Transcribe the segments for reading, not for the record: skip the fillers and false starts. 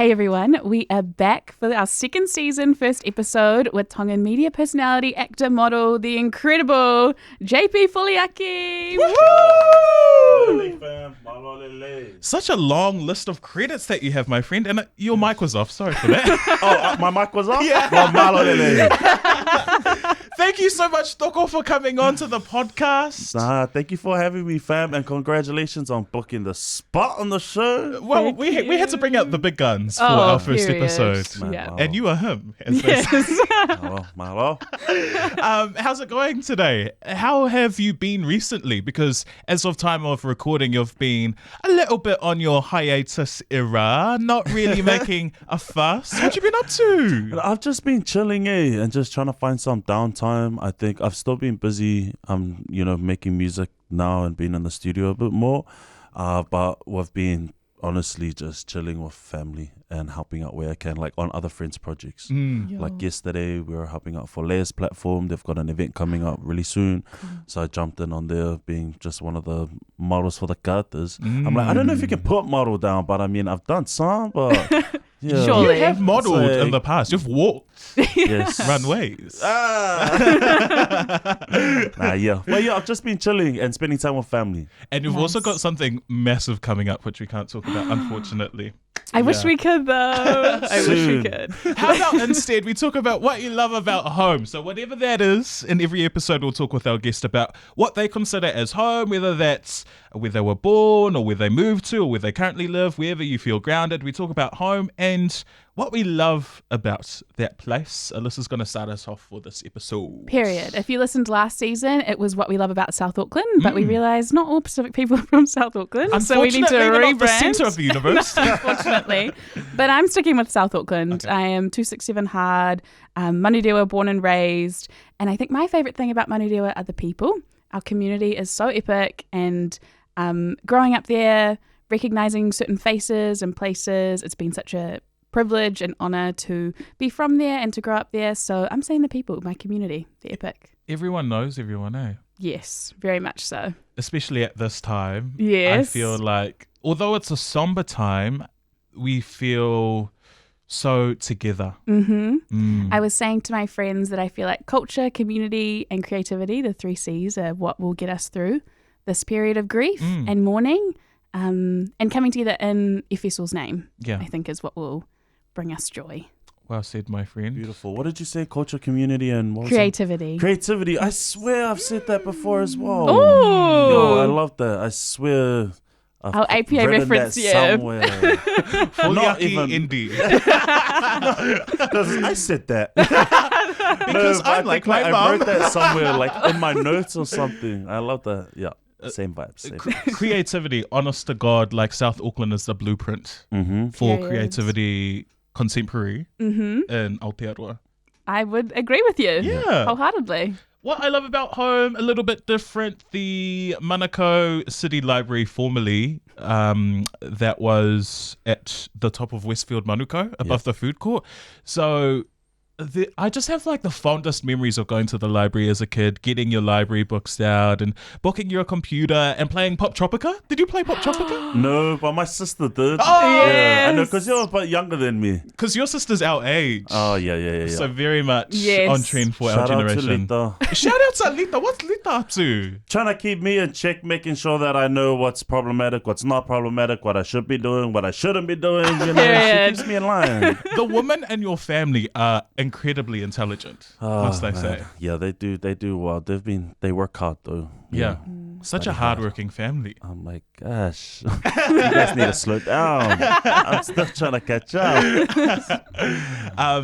Hey everyone, we are back for our second season, first episode with Tongan media personality, actor, model, the incredible JP Foliaki. Such a long list of credits that you have, my friend, and your mic was off. Sorry for that. My mic was off? Yeah. Thank you so much, Toko, for coming on to the podcast. Thank you for having me, fam, and congratulations on booking the spot on the show. Well, we had to bring out the big guns for our first episode. Man, Yeah. wow. And you are him. Yes. Malo. How's it going today? How have you been recently? Because as of time of recording, you've been a little bit on your hiatus era, not really making a fuss. What you been up to? I've just been chilling, and just trying to find some downtime. I think I've still been busy, making music now and being in the studio a bit more. But we've been honestly just chilling with family and helping out where I can, like on other friends' projects. Like yesterday, we were helping out for Leia's platform. They've got an event coming up really soon. So I jumped in on there, being just one of the models for the katas. I'm like, I don't know if you can put model down, but I mean, I've done some, but yeah. Surely. You have modeled It's like- in the past. You've walked Yes. runways. Well, I've just been chilling and spending time with family. And you've Nice. also got something massive coming up, which we can't talk about, unfortunately. I wish we could though. I wish we Soon. could. How about instead we talk about what you love about home? So whatever that is, in every episode we'll talk with our guest about what they consider as home, whether that's where they were born or where they moved to or where they currently live, wherever you feel grounded. We talk about home and what we love about that place. Alyssa's going to start us off for this episode. Period. If you listened last season, it was what we love about South Auckland, but we realised not all Pacific people are from South Auckland, so we need to Unfortunately, we're not the rebrand. centre of the universe. Unfortunately. But I'm sticking with South Auckland. Okay. I am 267 hard, Manurewa born and raised. And I think my favourite thing about Manurewa are the people. Our community is so epic, and growing up there, recognising certain faces and places, it's been such a privilege and honour to be from there and to grow up there. So I'm saying the people, my community, the epic. Everyone knows everyone, eh? Yes, very much so. Especially at this time. Yes. I feel like, although it's a somber time, we feel so together. I was saying to my friends that I feel like culture, community and creativity, the 3 C's, are what will get us through this period of grief and mourning, and coming together in Efesol's name, Yeah. I think is what will bring us joy. Well said, my friend. Beautiful. What did you say? Culture, community, and what was it? Creativity. Creativity. I swear I've said that before as well. Oh, Yo, I love that. I swear. I've Our APA written reference, that yeah. somewhere. Not Foliaki even. Indy. I said that. Because but I'm I like think, my I mum. wrote that somewhere, like in my notes or something. I love that. Yeah, same vibes. Same vibes. Creativity, honest to God, like South Auckland is the blueprint for Period. creativity contemporary in Aotearoa. I would agree with you. Yeah. Wholeheartedly. What I love about home, a little bit different, the Manukau City Library formerly, that was at the top of Westfield Manukau, above the food court. So I just have like the fondest memories of going to the library as a kid, getting your library books out and booking your computer and playing Pop Tropica. Did you play Pop Tropica? No, but my sister did. Oh, yeah, I know, yes. because you're a bit younger than me. Because your sister's our age. Oh, yeah. So very much Yes. on trend for Shout our out to generation. Lita. Shout out to Lita. What's Lita up to? Trying to keep me in check, making sure that I know what's problematic, what's not problematic, what I should be doing, what I shouldn't be doing. You know, Period. she keeps me in line. The women in your family are incredibly intelligent, must I man. say. Yeah, they do well. They work hard though. Yeah. Such a Bloody hard. hardworking family. I'm like, gosh, you guys need to slow down. I'm still trying to catch up.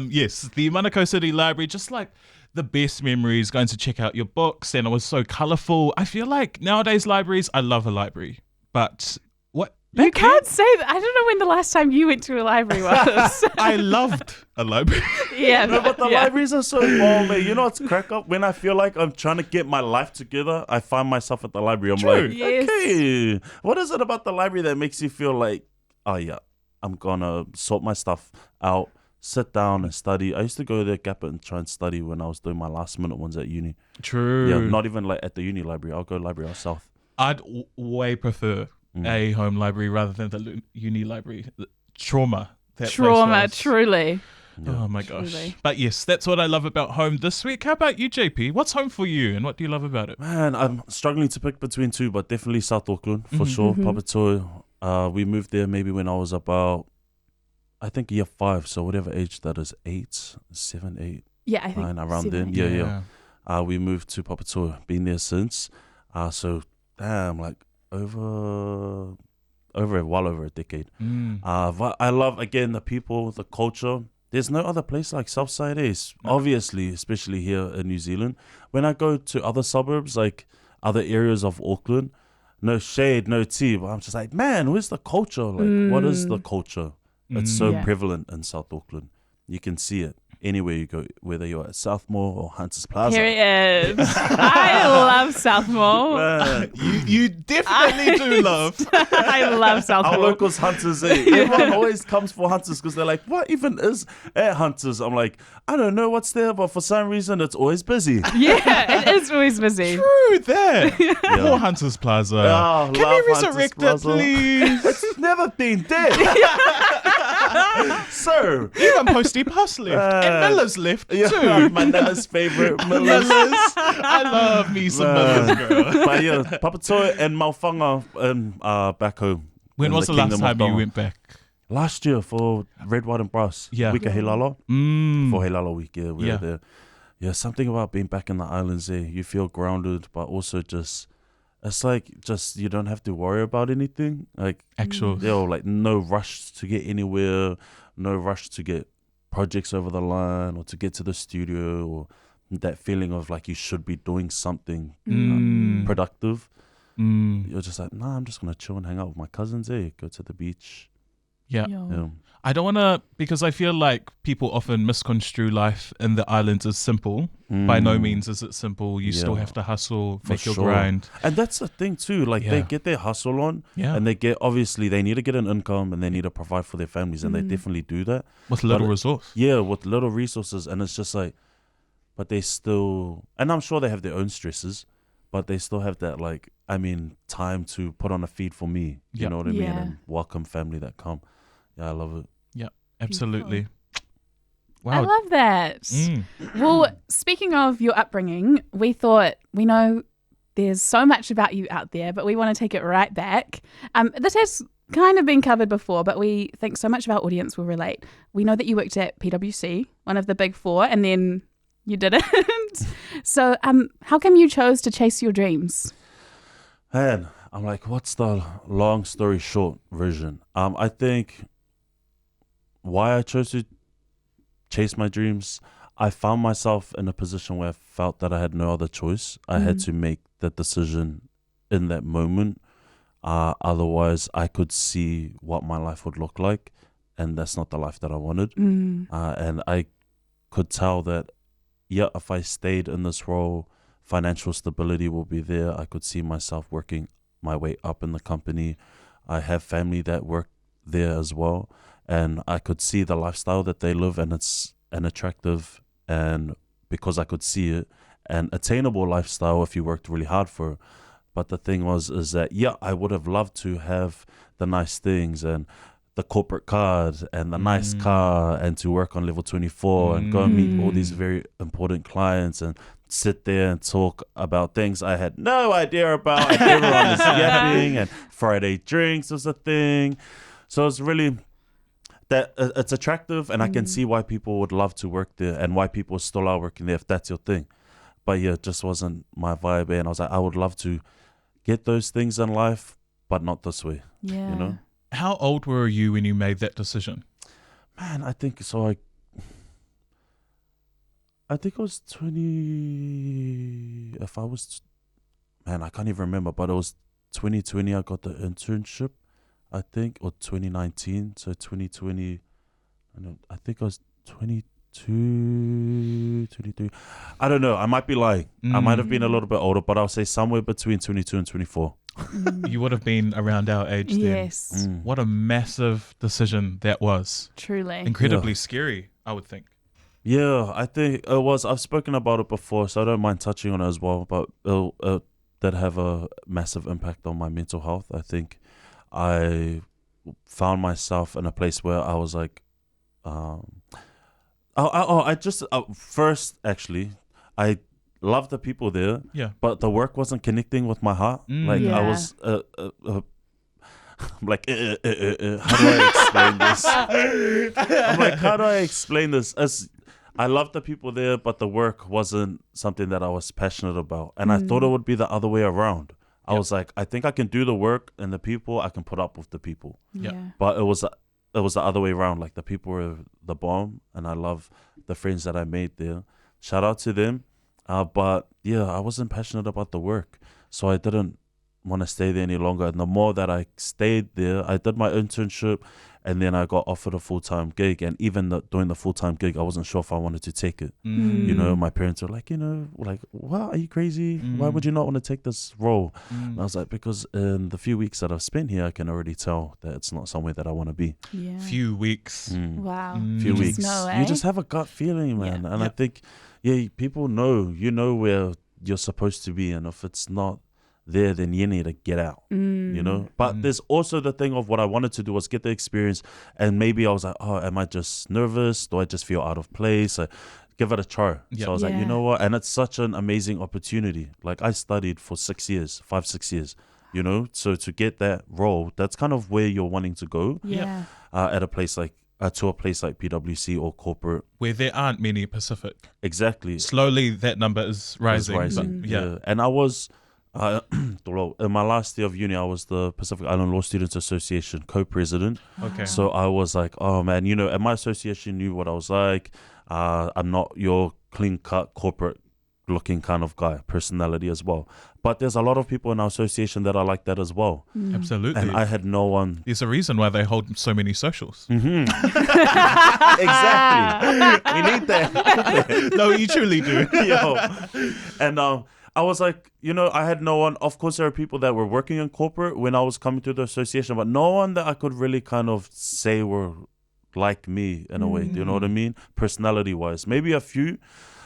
Yes, the Manukau City Library, just like the best memories, going to check out your books, and it was so colourful. I feel like nowadays libraries, I love a library, but what? You can't say that. I don't know when the last time you went to a library was. I loved a library. Yeah. No, but the yeah. libraries are so balmy. You know what's crack up? When I feel like I'm trying to get my life together, I find myself at the library. I'm True. like, Yes. okay, what is it about the library that makes you feel like, oh yeah, I'm gonna sort my stuff out, sit down and study. I used to go there, gap it, and try and study when I was doing my last minute ones at uni. True. Yeah, not even like at the uni library. I'll go library south. I'd way prefer a home library rather than the uni library. Trauma that Trauma, place was. truly. Oh my gosh. Truly. But yes, that's what I love about home this week. How about you, JP? What's home for you and what do you love about it? Man, I'm struggling to pick between two, but definitely South Auckland for sure. Papatoa. We moved there maybe when I was about, I think year 5, so whatever age that is, 8, 7, 8, Yeah, I think 9, around 7, then. Yeah. We moved to Papatoa, been there since. So damn, like well over a decade. But I love, again, the people, the culture. There's no other place like Southside is, obviously, especially here in New Zealand. When I go to other suburbs, like other areas of Auckland, no shade, no tea, but I'm just like, man, where's the culture? Like, what is the culture? It's so prevalent in South Auckland. You can see it anywhere you go, whether you're at Southmore or Hunters Plaza. Here it is. I love Southmore. Man, You definitely do love. I love our Southmore. locals Hunters, everyone always comes for Hunters because they're like, what even is at Hunters? I'm like, I don't know what's there, but for some reason it's always busy. Yeah, it is always busy. True that. Poor Hunters Plaza. Oh, Can love we Hunters resurrect it, Plaza. please? It's never been dead. So, Even Posty Puss left. And Miller's left too. my Nella's favorite Miller's. I love me some Miller's, girl. But yeah, Papatoa and Maufanga back home. When in was the last Kingdom of time you Tonga. went back? Last year for Red, White and Brass. Yeah. Week of Helala. For Helala week, we Yeah. were there. Yeah, something about being back in the islands there. You feel grounded, but also just, it's like just you don't have to worry about anything. Like, like no rush to get anywhere, no rush to get projects over the line or to get to the studio, or that feeling of like you should be doing something productive. You're just like, nah, I'm just going to chill and hang out with my cousins, go to the beach. Yeah. Yeah. I don't want to, because I feel like people often misconstrue life in the islands as simple. By no means is it simple. You still have to hustle, make your grind. And that's the thing too. Like they get their hustle on, and they get, obviously they need to get an income and they need to provide for their families, and they definitely do that With little resource. Yeah, with little resources, and it's just like, but they still, and I'm sure they have their own stresses, but they still have that, like, I mean, time to put on a feed for me. You know what I mean? And welcome family that come. Yeah, I love it. Yeah, absolutely. Wow. I love that. Well, speaking of your upbringing, we thought, we know there's so much about you out there, but we want to take it right back. This has kind of been covered before, but we think so much of our audience will relate. We know that you worked at PwC, one of the big four, and then you didn't. So how come you chose to chase your dreams? Man, I'm like, what's the long story short version? I think why I chose to chase my dreams, I found myself in a position where I felt that I had no other choice. I had to make the decision in that moment. Otherwise, I could see what my life would look like, and that's not the life that I wanted. And I could tell that, if I stayed in this role, financial stability will be there. I could see myself working my way up in the company. I have family that work there as well, and I could see the lifestyle that they live, and it's an attractive, and because I could see it, an attainable lifestyle if you worked really hard for it. But the thing is that I would have loved to have the nice things and the corporate card and the nice car, and to work on level 24 and go and meet all these very important clients and sit there and talk about things I had no idea about. And everyone is yapping, and Friday drinks was a thing. So it's really that it's attractive, and I can see why people would love to work there and why people still are working there if that's your thing. But it just wasn't my vibe, and I was like, I would love to get those things in life, but not this way. Yeah. You know? How old were you when you made that decision? Man, I think so. I think it was 20. If I was, man, I can't even remember, but it was 2020. I got the internship, I think, or 2019. So 2020, I think I was 22, 23. I don't know. I might be lying. I might have been a little bit older, but I'll say somewhere between 22 and 24. You would have been around our age then. Yes. What a massive decision that was. Truly. Incredibly scary, I would think. Yeah, I think it was. I've spoken about it before, so I don't mind touching on it as well. But it did have a massive impact on my mental health. I think I found myself in a place where I was like, I just first actually, I love the people there. Yeah. But the work wasn't connecting with my heart. Like I Yeah. was. I'm like, how do I explain this? I'm like, how do I explain this? As I love the people there, but the work wasn't something that I was passionate about. And I thought it would be the other way around. I was like, I think I can do the work, and the people, I can put up with the people. Yeah. Yeah. But it was the other way around. Like the people were the bomb, and I love the friends that I made there. Shout out to them. But yeah, I wasn't passionate about the work, so I didn't want to stay there any longer. And the more that I stayed there, I did my internship, and then I got offered a full-time gig. And even doing the full-time gig, I wasn't sure if I wanted to take it. You know, my parents were like, like, what, are you crazy? Why would you not want to take this role? And I was like, because in the few weeks that I've spent here, I can already tell that it's not somewhere that I want to be. Yeah. Few weeks. Wow. Few You just weeks. know, You eh? just have a gut feeling, man. And I Yeah. think, people know, where you're supposed to be. And if it's not there, then you need to get out, you know? But there's also the thing of what I wanted to do was get the experience. And maybe I was like, oh, am I just nervous? Do I just feel out of place? Give it a try. Yep. So I was like, you Yeah. know what? And it's such an amazing opportunity. Like I studied for 6 years, 5-6 years, you know? So to get that role, that's kind of where you're wanting to go Yeah. at a place like, to a place like PwC or corporate. Where there aren't many Pacific. Exactly. Slowly that number is rising. rising. But yeah. And I was, in my last year of uni, I was the Pacific Island Law Students Association co-president. Okay. So I was like, oh man, and my association knew what I was like. I'm not your clean-cut corporate looking kind of guy, personality as well. But there's a lot of people in our association that are like that as well. Absolutely. And I had no one. There's a reason why they hold so many socials. Exactly. We need that. No, you truly do. Yo. And I was like, I had no one. Of course, there are people that were working in corporate when I was coming to the association, but no one that I could really kind of say were like me in a way. Do you know what I mean? Personality wise, maybe a few.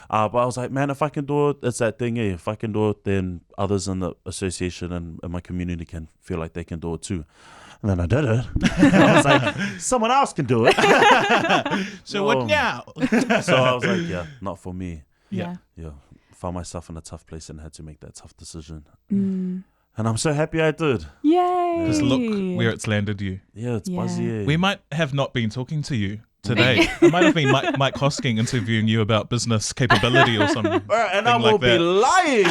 But I was like, man, if I can do it, it's that thing. If I can do it, then others in the association and my community can feel like they can do it too. And then I did it. I was like, someone else can do it. So what now? So I was like, yeah, not for me. Yeah. Yeah, found myself in a tough place and had to make that tough decision. And I'm so happy I did. Yay. Just look where it's landed you. Yeah, it's Yeah. buzzy. We might have not been talking to you today. It might have been Mike Hosking interviewing you about business capability or something. And I thing will like be that. lying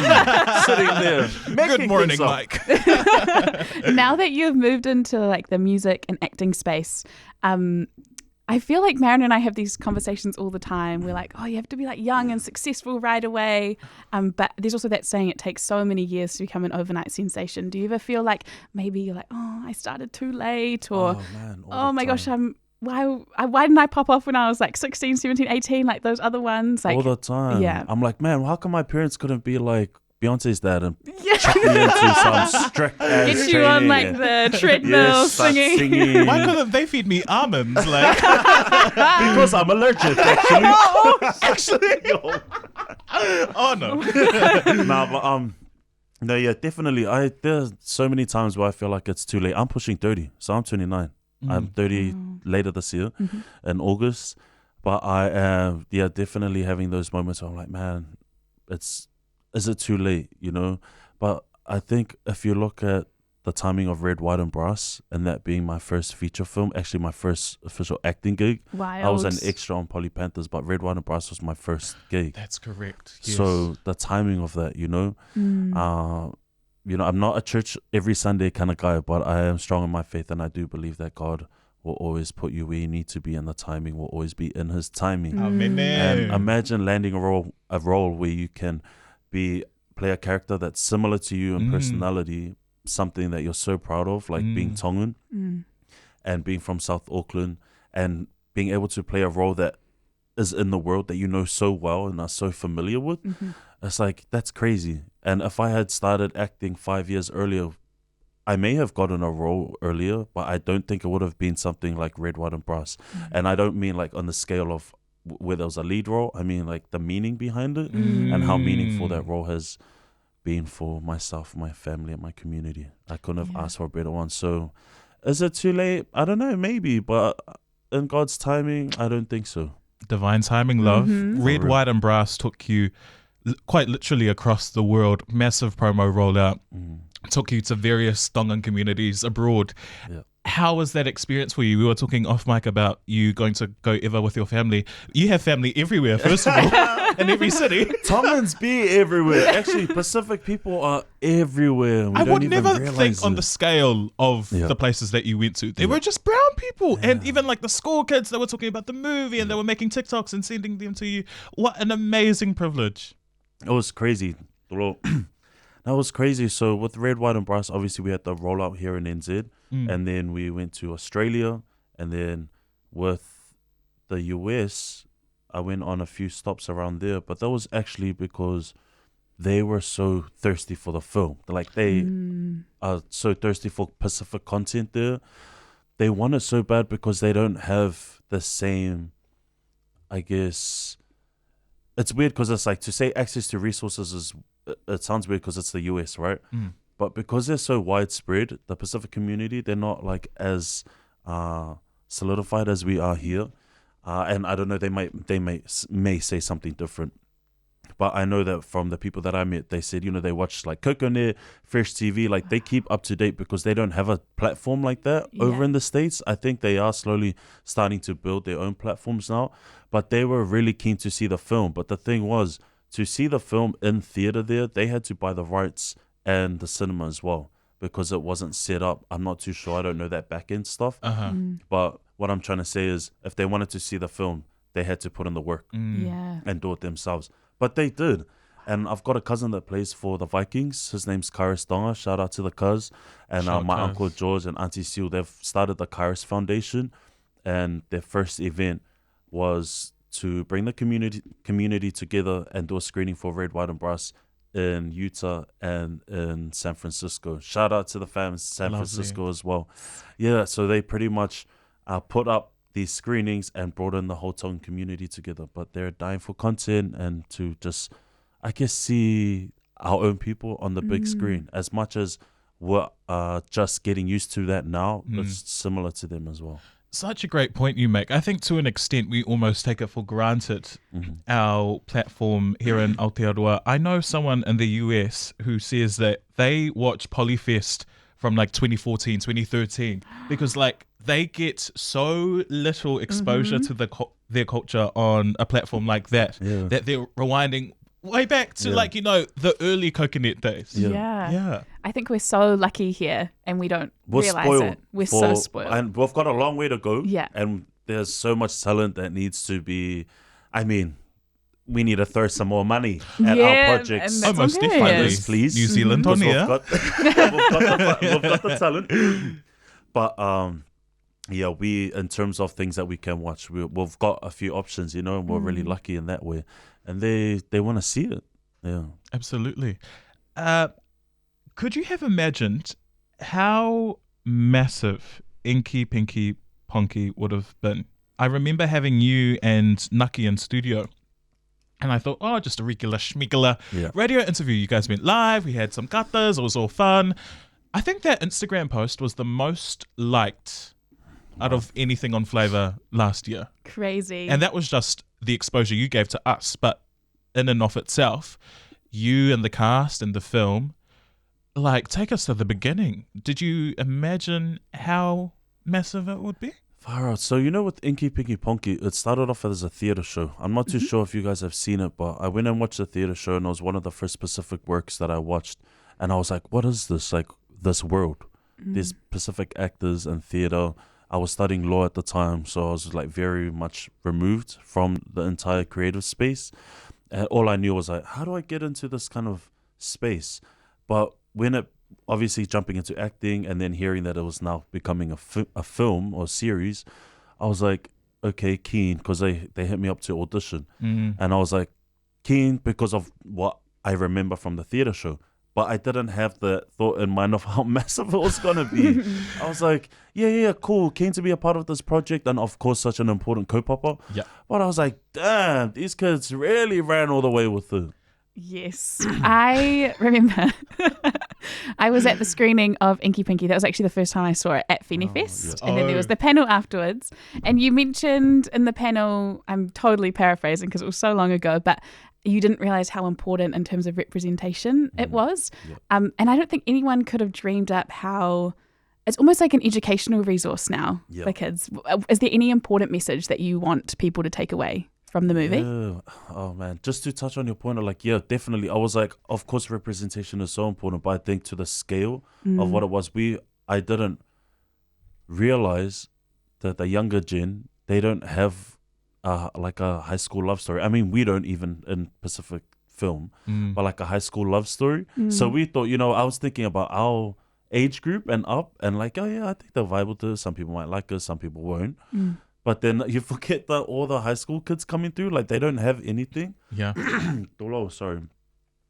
sitting there. Good making morning, things up. Mike. Now that you've moved into like the music and acting space, I feel like Marin and I have these conversations all the time. We're like, oh, you have to be like young and successful right away. But there's also that saying it takes so many years to become an overnight sensation. Do you ever feel like maybe you're like, oh, I started too late, or Man, all oh the my gosh, time. why didn't I pop off when I was like 16, 17, 18, like those other ones? Like, all the time. yeah. I'm like, man, how come my parents couldn't be like Beyonce's dad and chuck me into some strict ass get you on like training? the treadmill Yes, start singing. Why couldn't they feed me almonds? Like, Because I'm allergic, actually. oh no. Nah, but no, yeah, definitely. There's so many times where I feel like it's too late. I'm pushing 30, so I'm 29. I'm 30 later this year in August. But I am, definitely having those moments where I'm like, man, is it too late, But I think if you look at the timing of Red, White and Brass, and that being my first feature film, actually my first official acting gig. Wild. I was an extra on Polly Panthers, but Red, White and Brass was my first gig. That's correct. Yes. So the timing of that, I'm not a church every Sunday kind of guy, but I am strong in my faith, and I do believe that God will always put you where you need to be, and the timing will always be in His timing. Amen. And imagine landing a role where you can play a character that's similar to you in personality, something that you're so proud of, like being Tongan and being from South Auckland, and being able to play a role that is in the world that you know so well and are so familiar with. It's like, that's crazy. And if I had started acting 5 years earlier, I may have gotten a role earlier, but I don't think it would have been something like Red, White and Brass. And I don't mean like on the scale of where there was a lead role. I mean like the meaning behind it and how meaningful that role has been for myself, my family and my community. I couldn't have asked for a better one. So is it too late? I don't know, maybe, but in God's timing? I don't think so. Divine timing, love. Mm-hmm. Red, For real. White and Brass took you quite literally across the world. Massive promo rollout. Took you to various Tongan communities abroad. Yeah. How was that experience for you? We were talking off mic about you going to go ever with your family. You have family everywhere, first of all, in every city. Tongans be everywhere. Actually, Pacific people are everywhere. We I don't would even never realize think on it. the scale of the places that you went to. They were just brown people. And even like the school kids that were talking about the movie and they were making TikToks and sending them to you. What an amazing privilege. It was crazy. That was crazy. So with Red, White and Brass, obviously we had the rollout here in NZ. And then we went to Australia. And then with the US, I went on a few stops around there. But that was actually because they were so thirsty for the film. Like they are so thirsty for Pacific content there. They want it so bad because they don't have the same, I guess. It's weird because it's like to say access to resources is, it sounds weird because it's the US, right? But because they're so widespread, the Pacific community, they're not like as solidified as we are here. And I don't know, they may say something different. But I know that from the people that I met, they said, they watch like Coconut, Fresh TV, like they keep up to date because they don't have a platform like that over in the States. I think they are slowly starting to build their own platforms now. But they were really keen to see the film. But the thing was, to see the film in theater there, they had to buy the rights and the cinema as well because it wasn't set up. I'm not too sure. I don't know that back end stuff. But what I'm trying to say is if they wanted to see the film, they had to put in the work and do it themselves. But they did. And I've got a cousin that plays for the Vikings. His name's Kairos Donga. Shout out to the cuz. And my uncle George and Auntie Seal, they've started the Kairos Foundation. And their first event was to bring the community together and do a screening for Red, White and Brass in Utah and in San Francisco. Shout out to the fam in San Francisco as well. Yeah, so they pretty much put up these screenings and brought in the whole Tongan community together. But they're dying for content and to just, I guess, see our own people on the big screen. As much as we're just getting used to that now, it's similar to them as well. Such a great point you make. I think to an extent we almost take it for granted, our platform here in Aotearoa. I know someone in the US who says that they watch Polyfest from like 2014, 2013 because like they get so little exposure to their culture on a platform like that that they're rewinding way back to like, the early Coconut days. Yeah. I think we're so lucky here and we don't realize spoiled it. We're so spoiled. And we've got a long way to go. Yeah. And there's so much talent that needs to be, we need to throw some more money at our projects. And that's most okay. definitely. Yes, please. New Zealand on We've here. we've got the talent. But we, in terms of things that we can watch, we've got a few options, and we're really lucky in that way. And they want to see it. Yeah. Absolutely. Could you have imagined how massive Inky Pinky Ponky would have been? I remember having you and Nucky in studio. And I thought, just a regular schmigula radio interview. You guys went live. We had some katas. It was all fun. I think that Instagram post was the most liked out of anything on Flava last year. Crazy. And that was just the exposure you gave to us. But in and of itself, you and the cast and the film, like, take us to the beginning. Did you imagine how massive it would be? Far out. So, with Inky Pinky Ponky, it started off as a theatre show. I'm not too sure if you guys have seen it, but I went and watched the theatre show, and it was one of the first Pacific works that I watched. And I was like, what is this? Like, this world? There's Pacific actors and theatre. I was studying law at the time, so I was like very much removed from the entire creative space. And all I knew was like, how do I get into this kind of space? But when it obviously jumping into acting and then hearing that it was now becoming a film or series, I was like, okay, keen, because they hit me up to audition. And I was like, keen because of what I remember from the theatre show. But I didn't have the thought in mind of how massive it was going to be. I was like, yeah, cool. Keen to be a part of this project. And of course, such an important kaupapa. Yeah. But I was like, damn, these kids really ran all the way with it. Yes, I remember I was at the screening of Inky Pinky. That was actually the first time I saw it at Fest. yeah. And then there was the panel afterwards. And you mentioned in the panel, I'm totally paraphrasing because it was so long ago, but you didn't realise how important in terms of representation it was. Yeah. And I don't think anyone could have dreamed up how it's almost like an educational resource now for kids. Is there any important message that you want people to take away from the movie? Yeah. Oh man, just to touch on your point, definitely. I was like, of course, representation is so important, but I think to the scale of what it was, I didn't realize that the younger gen, they don't have like a high school love story. I mean, we don't even in Pacific film, but like a high school love story. So we thought, I was thinking about our age group and up, and like, oh yeah, I think they're viable to. Some people might like us, some people won't. But then you forget that all the high school kids coming through, like they don't have anything. Yeah. Sorry.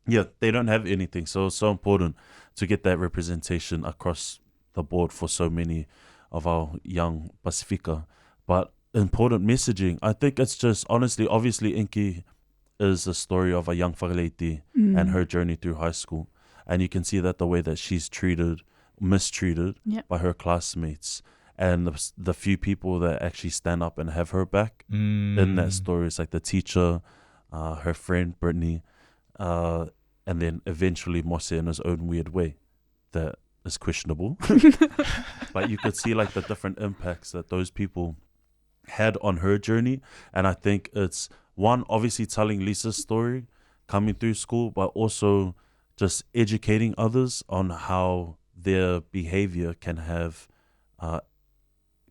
Yeah, they don't have anything. So it's so important to get that representation across the board for so many of our young Pacifica. But important messaging, I think it's just, honestly, obviously Inky is a story of a young whakaleiti and her journey through high school. And you can see that the way that she's mistreated by her classmates. And the few people that actually stand up and have her back in that story, it's like the teacher, her friend Brittany, and then eventually Mose in his own weird way that is questionable. But you could see like the different impacts that those people had on her journey. And I think it's one, obviously telling Lisa's story coming through school, but also just educating others on how their behavior can have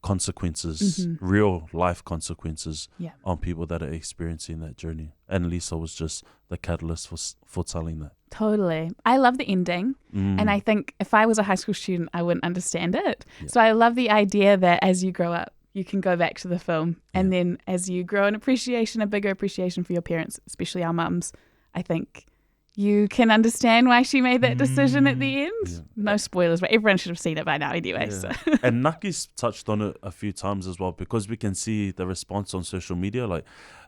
consequences, real life consequences on people that are experiencing that journey. And Lisa was just the catalyst for telling that. Totally. I love the ending. And I think if I was a high school student, I wouldn't understand it. So I love the idea that as you grow up, you can go back to the film. And then as you grow an appreciation, a bigger appreciation for your parents, especially our mums, I think you can understand why she made that decision at the end. Yeah. No spoilers, but everyone should have seen it by now anyway. Yeah. So. And Naki's touched on it a few times as well, because we can see the response on social media, like,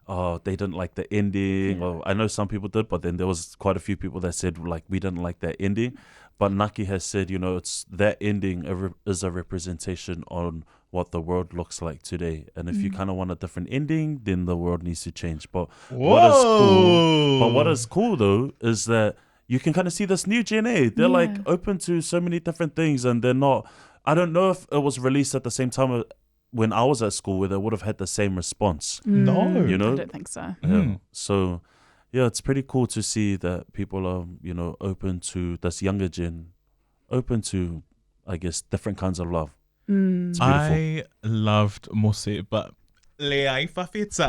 oh, they didn't like the ending. Yeah. Or I know some people did, but then there was quite a few people that said, like, we didn't like that ending. But Naki has said, it's that ending is a representation on what the world looks like today. And if you kind of want a different ending, then the world needs to change. But what is cool though is that you can kind of see this new Gen A. They're like open to so many different things, and they're not. I don't know if it was released at the same time when I was at school where they would have had the same response. No, I don't think so. Yeah. So yeah, it's pretty cool to see that people are, open to this younger gen, open to, I guess, different kinds of love. It's beautiful. I loved Mose, but Leai Fafita.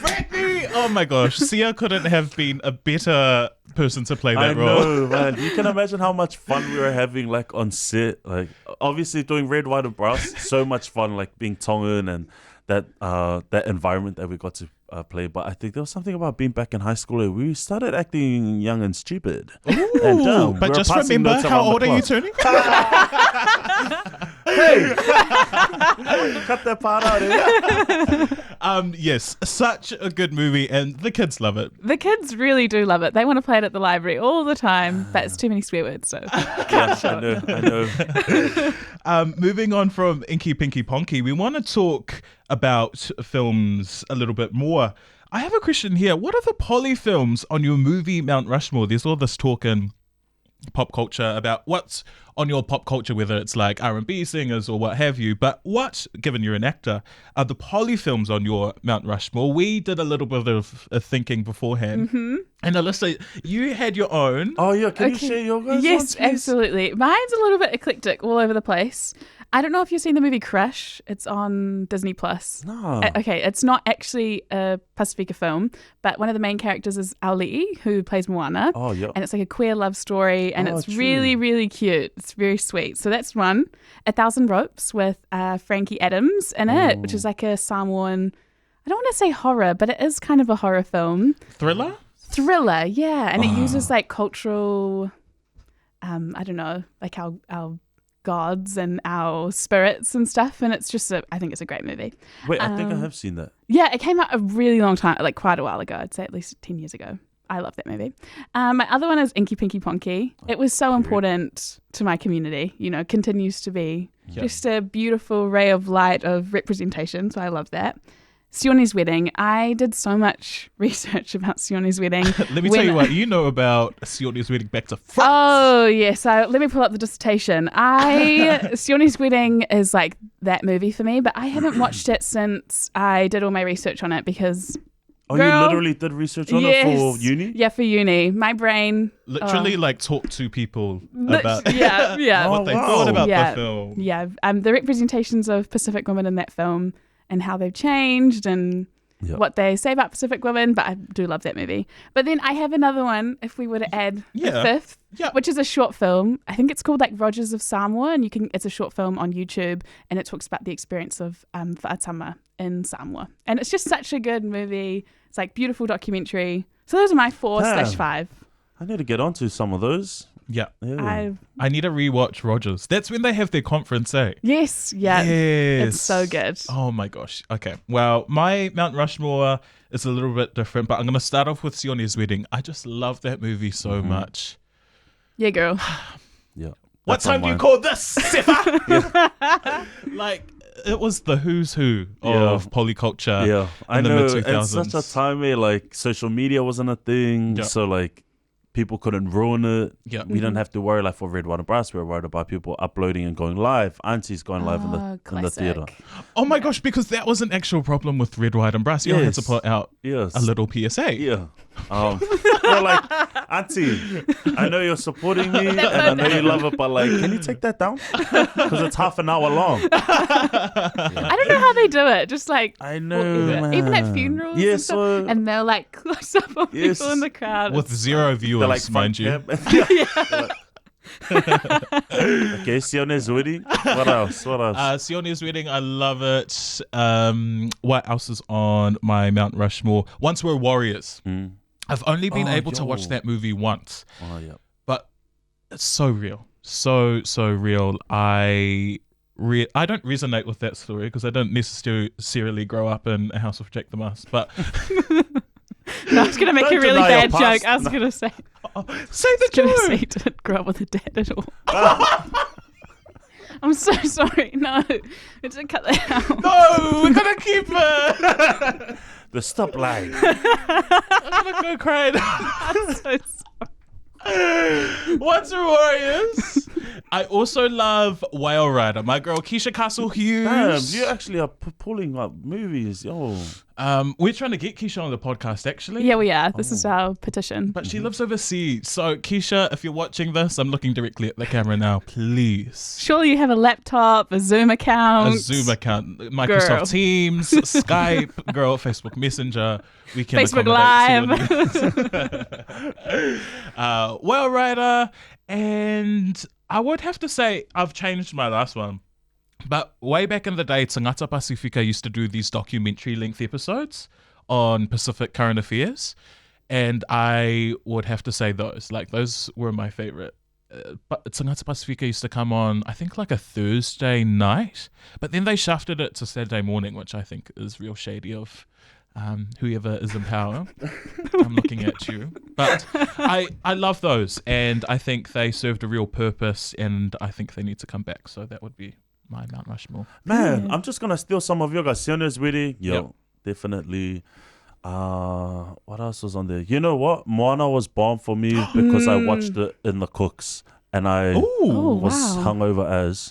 Brittany! Oh my gosh, Sia couldn't have been a better person to play that role. I know, man. You can imagine how much fun we were having, like, on set. Like, obviously doing Red, White and Brass, so much fun, like being Tongan and that environment that we got to play. But I think there was something about being back in high school where we started acting young and stupid. Ooh, and but just remember, how old are you turning? Hey! Cut that part out, eh? Yes, such a good movie, and the kids love it. The kids really do love it. They want to play it at the library all the time, but it's too many swear words, so I know. Moving on from Inky Pinky Ponky, we want to talk about films a little bit more. I have a question here. What are the poly films on your movie Mount Rushmore? There's all this talk in pop culture about what's on your pop culture, whether it's like R&B singers or what have you, but what, given you're an actor, are the poly films on your Mount Rushmore? We did a little bit of thinking beforehand. And Alyssa, you had your own. Oh yeah, can you share your guys' Yes, ones, please? absolutely. Mine's a little bit eclectic, all over the place. I don't know if you've seen the movie Crush. It's on Disney Plus. No. Okay, it's not actually a Pacifica film, but one of the main characters is Auli'i, who plays Moana. Oh, yeah. And it's like a queer love story, and it's true. really, really cute. It's very sweet. So that's one. 1,000 Ropes with Frankie Adams in it, which is like a Samoan, I don't want to say horror, but it is kind of a horror film. Thriller? Thriller, yeah. And it uses like cultural, I don't know, like our gods and our spirits and stuff, and it's just I think it's a great movie. Wait, I think I have seen that. Yeah, it came out a really long time, like quite a while ago. I'd say at least 10 years ago. I love that movie. My other one is Inky Pinky Ponky. It was so important to my community, continues to be just a beautiful ray of light of representation. So I love that. Sione's wedding. I did so much research about Sione's wedding. Let me tell you what you know about Sione's wedding back to front. Oh, yes. Let me pull up the dissertation. Sione's wedding is like that movie for me, but I haven't watched it since I did all my research on it because... Oh, you literally did research on it for uni? Yeah, for uni. My brain... Literally, talk to people about what they thought about the film. Yeah, the representations of Pacific women in that film and how they've changed and what they say about Pacific women, but I do love that movie. But then I have another one, if we were to add the fifth, which is a short film. I think it's called Rogers of Samoa, and it's a short film on YouTube, and it talks about the experience of whaatama in Samoa. And it's just such a good movie. It's beautiful documentary. So those are my 4/5. I need to get onto some of those. Yeah. I need to rewatch Rogers. That's when they have their conference, eh? Yes. Yeah. Yes. It's so good. Oh my gosh. Okay. Well, my Mount Rushmore is a little bit different, but I'm going to start off with Sione's Wedding. I just love that movie so much. Yeah, girl. Yeah. What time do you call this, Sefa? It was the who's who of polyculture. Yeah. I in the know. mid-2000s. It's such a time where social media wasn't a thing. So people couldn't ruin it. Yeah. We didn't have to worry for Red, White and Brass. We were worried about people uploading and going live. Auntie's going live in the theatre. Oh my gosh, because that was an actual problem with Red, White and Brass. You had to put out a little PSA. Yeah. They're Auntie, I know you're supporting me and I know you love it, but can you take that down? Because it's half an hour long. I don't know how they do it. Just I know, man. Even at funerals and stuff. And they'll close up on people in the crowd. With 0 viewers, mind you. Okay, Sione's Wedding. What else? Sione's Wedding, I love it. What else is on my Mount Rushmore? Once We're Warriors. I've only been able to watch that movie once. Oh, yeah. But it's so real. So real. I don't resonate with that story because I don't necessarily grow up in a house of Jack the Mas. But no, I was going to make a really bad joke. I was going to say. Say the joke. Say you didn't grow up with a dad at all. I'm so sorry. No, we didn't cut that out. No, we're going to keep it. Stop lying. I'm going to go crying. I'm so sorry. Once We're Warriors. I also love Whale Rider. My girl Keisha Castle Hughes. Damn, you actually are pulling up movies, yo. We're trying to get Keisha on the podcast, actually. Yeah, we are. This is our petition. But she lives overseas. So, Keisha, if you're watching this, I'm looking directly at the camera now. Please. Surely you have a laptop, a Zoom account. Microsoft Girl. Teams, Skype, girl, Facebook Messenger. We can Facebook Live. Whale Rider. And I would have to say I've changed my last one. But way back in the day, Tangata Pacifica used to do these documentary length episodes on Pacific current affairs. And I would have to say those were my favorite. But Tangata Pacifica used to come on, I think a Thursday night. But then they shafted it to Saturday morning, which I think is real shady of whoever is in power. I'm looking at you. But I love those. And I think they served a real purpose. And I think they need to come back. So that would be my Mount Rushmore. Man, I'm just gonna steal some of your guys. Sione's Wedding, definitely. What else was on there? You know what? Moana was bomb for me because I watched it in the cooks and I was hungover as,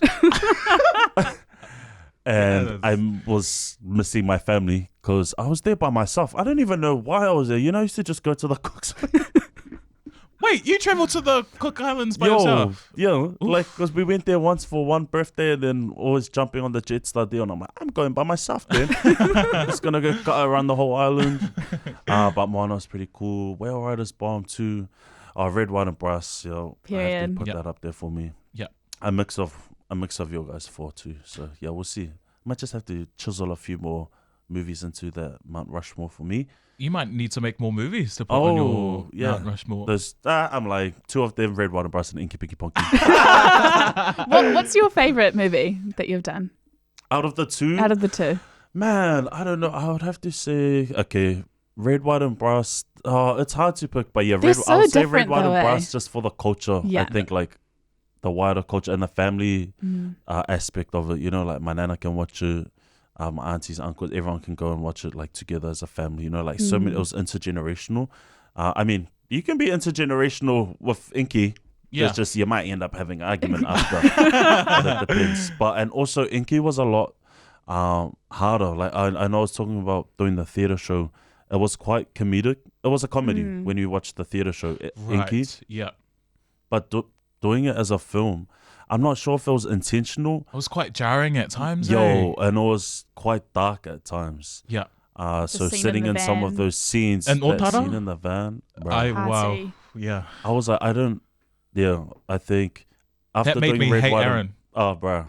and I was missing my family because I was there by myself. I don't even know why I was there. I used to just go to the cooks. Wait, you traveled to the Cook Islands by yourself? Yeah, because we went there once for one birthday and then always jumping on the Jetstar deal. And I'm like, I'm going by myself then. Just going to go cut around the whole island. But Moana was pretty cool. Whale Rider's bomb too. Red, White and Brass. I have to put that up there for me. Yeah. A mix of your guys 4 too. So yeah, we'll see. Might just have to chisel a few more movies into the Mount Rushmore for me. You might need to make more movies to put on your Mount Rushmore. There's, I'm 2 of them, Red, White and Brass and Inky Pinky Ponky. What's your favourite movie that you've done? Out of the 2? Out of the 2. Man, I don't know. I would have to say, okay, Red, White and Brass, it's hard to pick, but yeah, They're so I'll say Red, different White, though, and eh? Brass just for the culture. Yeah. I think like the wider culture and the family aspect of it. You know, like my nana can watch it, my aunties, uncles, everyone can go and watch it like together as a family. You know, like so many. It was intergenerational. I mean, you can be intergenerational with Inky. Yeah. It's just you might end up having an argument after. That depends. And also Inky was a lot harder. Like I know I was talking about doing the theatre show. It was quite comedic. It was a comedy when you watch the theatre show, Inky. Right. Yeah. But doing it as a film, I'm not sure if it was intentional. It was quite jarring at times. And it was quite dark at times. Yeah. So scene sitting in in the some of van. those scenes, And that Otara? scene in the van, bro, Wow. Party. Yeah. I was like, I think after That made doing me Red, hate White, Aaron. oh, bro.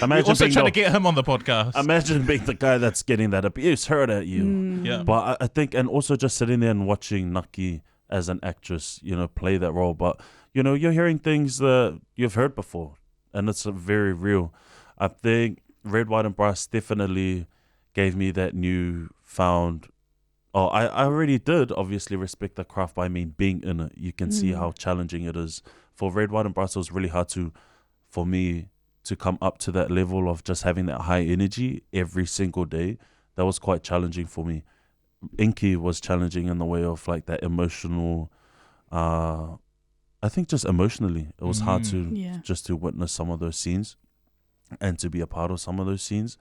We're Imagine also being trying the, to get him on the podcast. imagine being the guy that's getting that abuse heard at you. Yeah. But I think, and also just sitting there and watching Naki as an actress, you know, play that role. But, you know, you're hearing things that you've heard before, and it's very real. I think Red, White, and Brass definitely gave me that newfound. Oh, I already did obviously respect the craft, but I mean, being in it, you can see how challenging it is. For Red, White, and Brass, it was really hard for me to come up to that level of just having that high energy every single day. That was quite challenging for me. Inky was challenging in the way of like that emotional, I think just emotionally, it was hard to just to witness some of those scenes and to be a part of some of those scenes.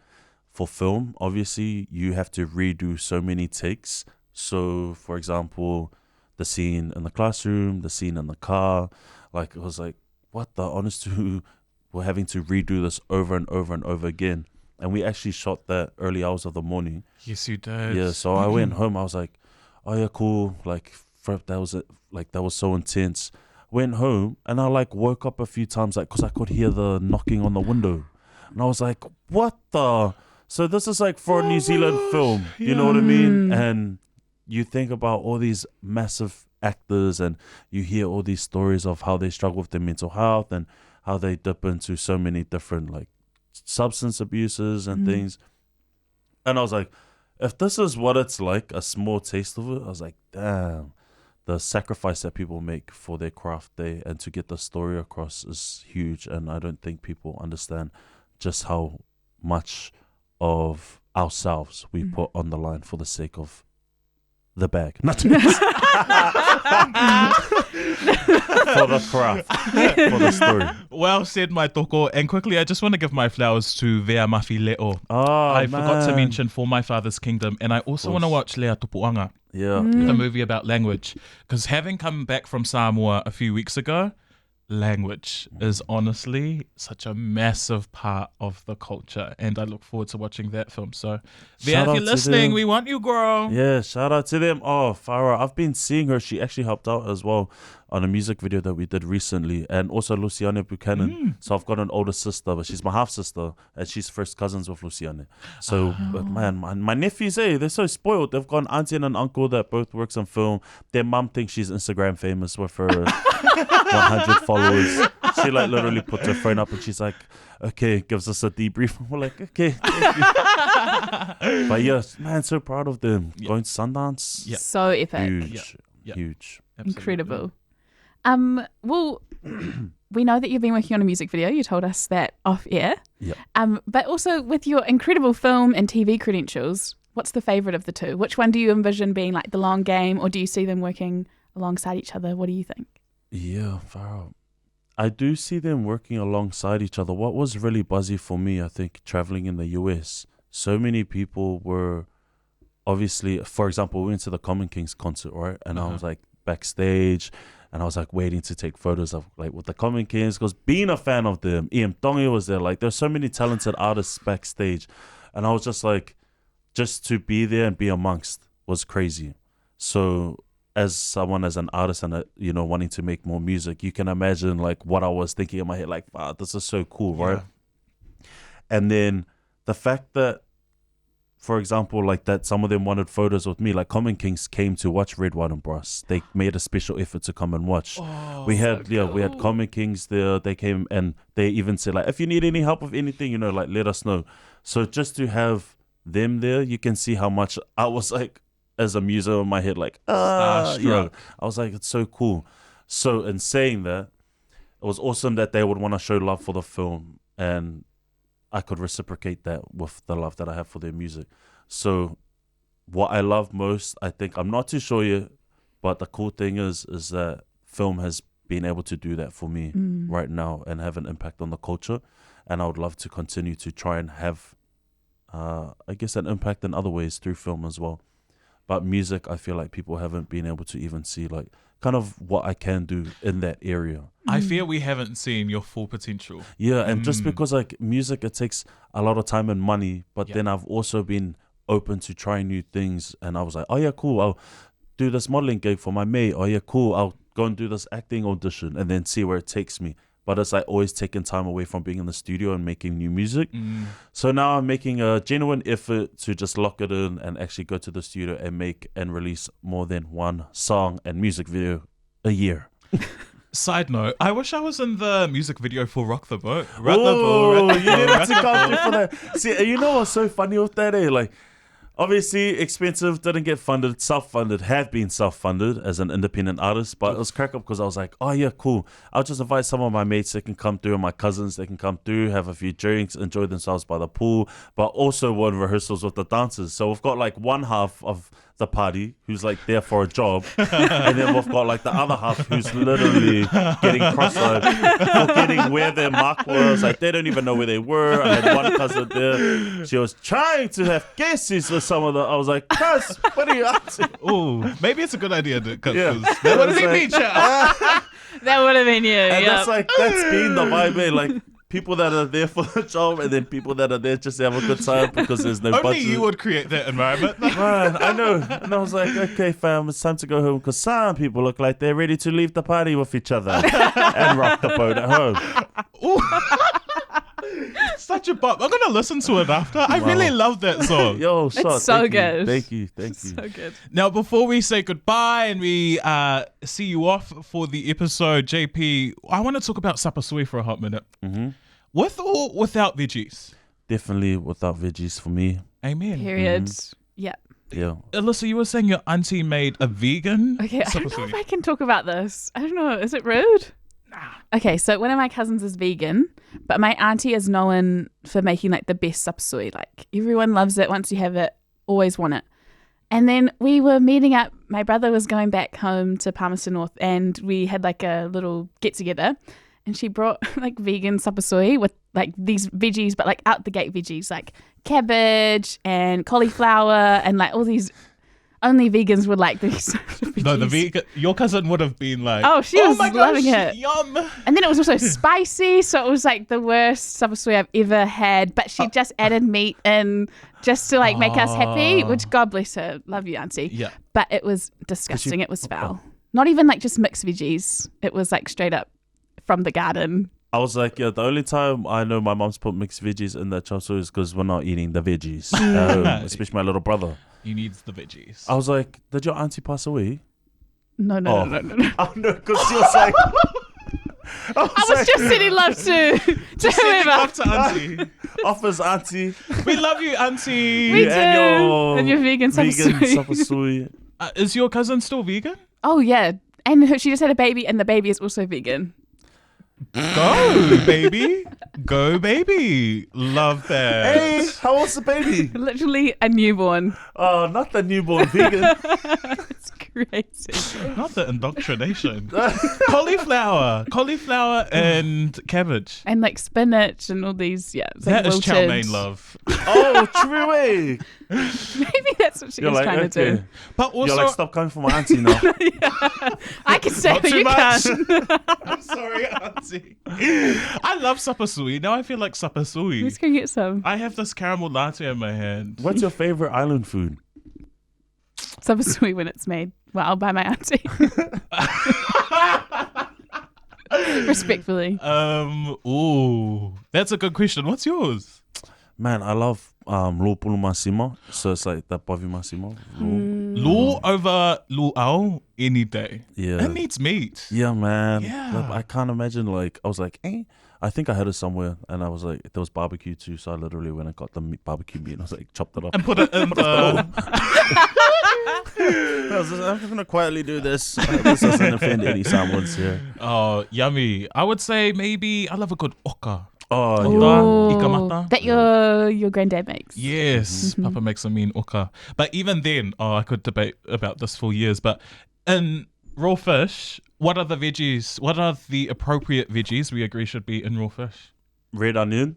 For film, obviously, you have to redo so many takes. So, for example, the scene in the classroom, the scene in the car, like it was like, what the honest to, we're having to redo this over and over and over again. And we actually shot that early hours of the morning. Yes, you did. Yeah, so I went home. I was like, oh yeah, cool. Like that was it. Like that was so intense. Went home and I like woke up a few times, like because I could hear the knocking on the window, and I was like, what the? So this is like for a New Zealand film. You know what I mean? And you think about all these massive actors, and you hear all these stories of how they struggle with their mental health and how they dip into so many different like substance abuses and things. And I was like, if this is what it's like, a small taste of it, I was like, damn, the sacrifice that people make for their craft day and to get the story across is huge. And I don't think people understand just how much of ourselves we put on the line for the sake of the bag. Nothing else. For the craft, for the story. Well said, my toko. And quickly, I just want to give my flowers to Vea Mafi Leo. Oh, I forgot to man. mention For My Father's Kingdom. And I also want to watch Lea Tupuanga, Yeah. the movie about language. Because having come back from Samoa a few weeks ago, language is honestly such a massive part of the culture. And I look forward to watching that film. So, Vea, Shout if out you're to listening, them. we want you, girl. Yeah, shout out to them. Oh, Farah, I've been seeing her. She actually helped out as well on a music video that we did recently. And also Luciane Buchanan. So I've got an older sister, but she's my half-sister, and she's first cousins with Luciane. So, but man, my nephews, they're so spoiled. They've got an auntie and an uncle that both works in film. Their mum thinks she's Instagram famous with her 100 followers. She like literally puts her phone up and she's like, okay, gives us a debrief. We're like, okay. Thank you. But yes, man, so proud of them. Yeah. Going to Sundance. Yeah. So epic. Huge. Yeah. Huge. Absolutely. Incredible. Well, we know that you've been working on a music video. You told us that off air. Yeah. But also with your incredible film and TV credentials, what's the favourite of the two? Which one do you envision being like the long game, or do you see them working alongside each other? What do you think? Yeah, Farah. I do see them working alongside each other. What was really buzzy for me, I think, traveling in the US, so many people were obviously, for example, we went to the Common Kings concert, right? And I was like backstage, and I was like waiting to take photos of like with the Common Kings, because being a fan of them, Ian Tongi was there. Like there's so many talented artists backstage, and I was just like, just to be there and be amongst was crazy. So as someone, as an artist and wanting to make more music, you can imagine like what I was thinking in my head, like, wow, this is so cool, right? And then the fact that, for example, like that some of them wanted photos with me, like Common Kings came to watch Red, White and Brass. They made a special effort to come and watch. We had Common Kings there. They came and they even said like, if you need any help with anything, like let us know. So just to have them there, you can see how much I was like, as a muser in my head, like, Starstruck. I was like, it's so cool. So in saying that, it was awesome that they would want to show love for the film, and I could reciprocate that with the love that I have for their music. So what I love most, I think, I'm not too sure yet, but the cool thing is that film has been able to do that for me right now and have an impact on the culture. And I would love to continue to try and have, I guess, an impact in other ways through film as well. But music, I feel like people haven't been able to even see, like, kind of what I can do in that area. I fear we haven't seen your full potential. Yeah, and just because, like, music, it takes a lot of time and money, but then I've also been open to trying new things. And I was like, oh, yeah, cool, I'll do this modeling gig for my mate. Oh, yeah, cool, I'll go and do this acting audition and then see where it takes me. But it's like always taking time away from being in the studio and making new music. So now I'm making a genuine effort to just lock it in and actually go to the studio and make and release more than one song and music video a year. Side note, I wish I was in the music video for Rock the Boat. Oh, you needed to come through for that. See, you know what's so funny with that, eh? Like, obviously, expensive, didn't get funded, self-funded, have been self-funded as an independent artist, but it was crack up because I was like, oh yeah, cool. I'll just invite some of my mates that can come through and my cousins that can come through, have a few drinks, enjoy themselves by the pool, but also one rehearsals with the dancers. So we've got like one half of the party who's like there for a job, and then we've got like the other half who's literally getting cross-eyed, forgetting where their mark was. Like they don't even know where they were. I had one cousin there. She was trying to have guesses with some of the. I was like, "Cuz, what are you up to?" Oh, maybe it's a good idea to cut. Yeah. That would have been me, child. That would have been you. And Yeah. that's been the vibe, eh? Like people that are there for the job, and then people that are there just to have a good time because there's no Only budget. you would create that environment. Man, I know. And I was like, okay, fam, it's time to go home because some people look like they're ready to leave the party with each other and rock the boat at home. Such a bop. I'm going to listen to it after. I really love that song. Yo, shot. so Thank good. You. Thank you. So good. Now, before we say goodbye and we see you off for the episode, JP, I want to talk about sapasui for a hot minute. Mm-hmm. With or without veggies? Definitely without veggies for me. Amen. Period. Yeah. Yeah. Alyssa, you were saying your auntie made a vegan Okay, I don't know sapasui. if I can talk about this. I don't know. Is it rude? Okay, so one of my cousins is vegan, but my auntie is known for making like the best sapasui. Like everyone loves it. Once you have it, always want it. And then we were meeting up. My brother was going back home to Palmerston North, and we had like a little get together. And she brought like vegan sapasui with like these veggies, but like out the gate veggies, like cabbage and cauliflower and like all these. Only vegans would like these veggies. No, the vegan. Your cousin would have been like, Oh, she was my loving gosh, it. Yum. And then it was also spicy, so it was like the worst sapasui I've ever had. But she just added meat in just to like make us happy, which God bless her. Love you, auntie. Yeah. But it was disgusting. It was foul. Not even like just mixed veggies. It was like straight up from the garden. I was like, yeah, the only time I know my mom's put mixed veggies in that chop suey is because we're not eating the veggies, especially my little brother. He needs the veggies. I was like, did your auntie pass away? No. Oh, no, because she was like... I was just sending love to Sending whoever. love to auntie. Offers auntie. We love you, auntie. We do. And And your vegan sapasui. sapasui. Is your cousin still vegan? Oh, yeah. And she just had a baby, and the baby is also vegan. Go, baby. Go, baby. Love that. Hey, how old's the baby? Literally a newborn. Oh, not the newborn vegan. It's crazy. Not the indoctrination. Cauliflower and cabbage. And like spinach and all these, yeah. It's That like is chow wilted. mein love. Oh, true way. Maybe that's what she You're was like, trying to okay. do. But also, You're like, stop coming for my auntie now. I can say, Not but too you much. can't. I'm sorry, auntie. I love sapasui. Now I feel like sapasui. Let's go get some. I have this caramel latte in my hand. What's your favorite island food? Sapasui when it's made. Well, I'll buy my auntie. Respectfully. Ooh, that's a good question. What's yours? Man, I love lupulu masimo. So it's like the pavi masimo. Lu over luau any day. Yeah. It needs meat. Yeah, man. Yeah. I can't imagine, like, I was like, I I think I had it somewhere, and I was like, there was barbecue too, so I literally went and got the barbecue meat, and I was like, chopped it up. And put it in the... I'm just gonna quietly do this. This doesn't offend any someone's here. Oh, yummy. I would say maybe I love a good oka. Oh, Ooh. Ika mata. That your granddad makes. Yes, Papa makes a mean oka. But even then, I could debate about this for years. But in raw fish, what are the veggies? What are the appropriate veggies we agree should be in raw fish? red onion.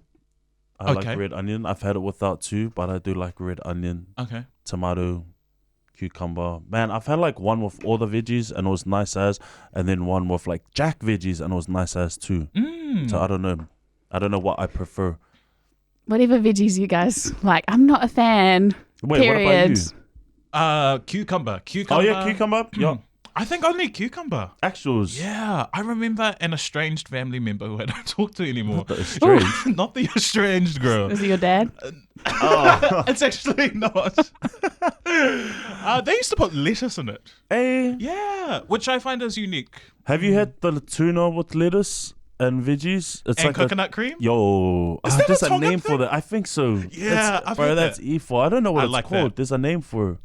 I Okay. like red onion. I've had it without too, but I do like red onion, Okay. tomato, cucumber. Man, I've had like one with all the veggies and it was nice as, and then one with like jack veggies and it was nice as too. So I don't know. I don't know what I prefer. Whatever veggies you guys like. I'm not a fan. Wait, period. what about you? Cucumber. Oh yeah, cucumber. Yeah, I think only cucumber. actuals. Yeah, I remember an estranged family member who I don't talk to anymore. That is strange. Not the estranged girl. Is it your dad? It's actually not. They used to put lettuce in it. Hey, Yeah, which I find is unique. have you had the tuna with lettuce and veggies? It's And like coconut cream? Yo, Is that there's a a Tongan name for thing? that. I think so. Yeah, I've bro, heard that's that. evil. I don't know what I it's like called. that. There's a name for.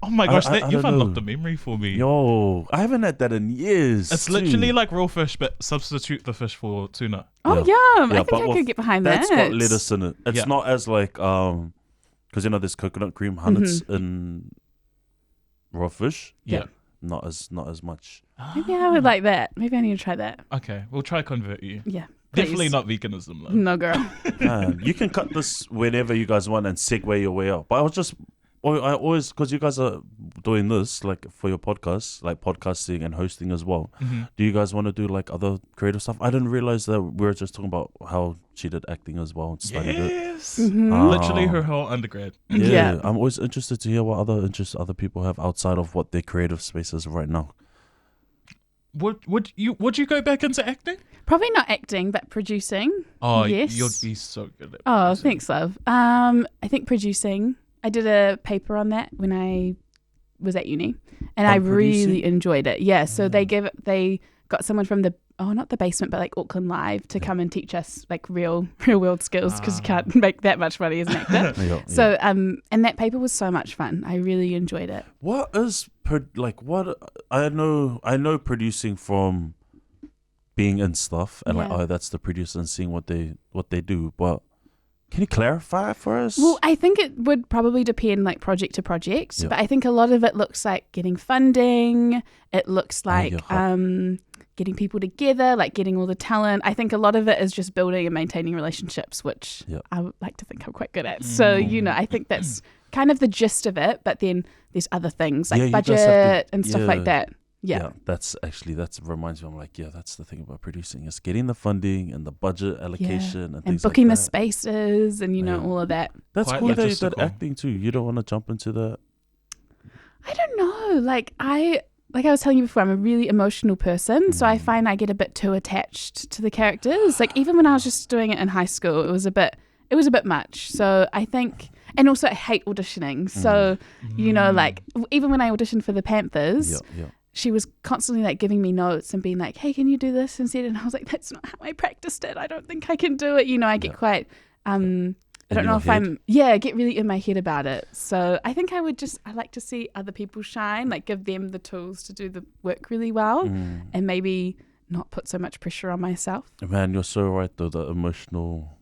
Oh my gosh, I you've don't unlocked know. the memory for me. Yo, I haven't had that in years. It's too. literally like raw fish, but substitute the fish for tuna. Oh, Yeah. yum. Yeah, I but think I with- could get behind That's that. got lettuce in it. It's Yeah. not as like because you know there's coconut cream hunnets in raw fish. Yeah. Not as much. Maybe I would like that. Maybe I need to try that. Okay, we'll try convert you. Yeah. Definitely please. not veganism though. No, girl. Man, you can cut this whenever you guys want and segue your way out. But I always, because you guys are doing this like for your podcast, like podcasting and hosting as well. Mm-hmm. Do you guys want to do like other creative stuff? I didn't realize that we were just talking about how she did acting as well and studied it. Yes. Mhm. Literally her whole undergrad. Yeah. I'm always interested to hear what other interests other people have outside of what their creative space is right now. Would you go back into acting? Probably not acting, but producing. Oh, Yes. you'd be so good at Oh, producing. thanks, love. I think producing. I did a paper on that when I was at uni, and I really producing? enjoyed it. Yeah, so they got someone from not the basement, but like Auckland Live to come and teach us like real world skills because you can't make that much money as an actor. Yeah, So and that paper was so much fun. I really enjoyed it. what is I know producing from being in stuff and like, Yeah. oh, that's the producer and seeing what they do, but can you clarify for us? Well, I think it would probably depend like project to project, Yeah. but I think a lot of it looks like getting funding. It looks like yeah. getting people together, like getting all the talent. I think a lot of it is just building and maintaining relationships, which Yeah. I would like to think I'm quite good at. So, I think that's kind of the gist of it, but then there's other things like Yeah, you guys budget have to- and stuff yeah. like that. Yeah. That reminds me. I'm like, yeah, that's the thing about producing is getting the funding and the budget allocation and And things booking like the that. spaces and, Yeah. all of that. That's Quite cool that you did logistical. acting too. You don't want to jump into that. I don't know. Like I was telling you before, I'm a really emotional person. So I find I get a bit too attached to the characters. Like even when I was just doing it in high school, it was a bit much. So I think, and also I hate auditioning. So, like even when I auditioned for the Panthers, Yeah. she was constantly like giving me notes and being like, hey, can you do this instead? And I was like, that's not how I practiced it. I don't think I can do it. I get quite, I don't know your if head? I get really in my head about it. So I think I like to see other people shine, like give them the tools to do the work really well and maybe not put so much pressure on myself. Man, you're so right though. The emotional,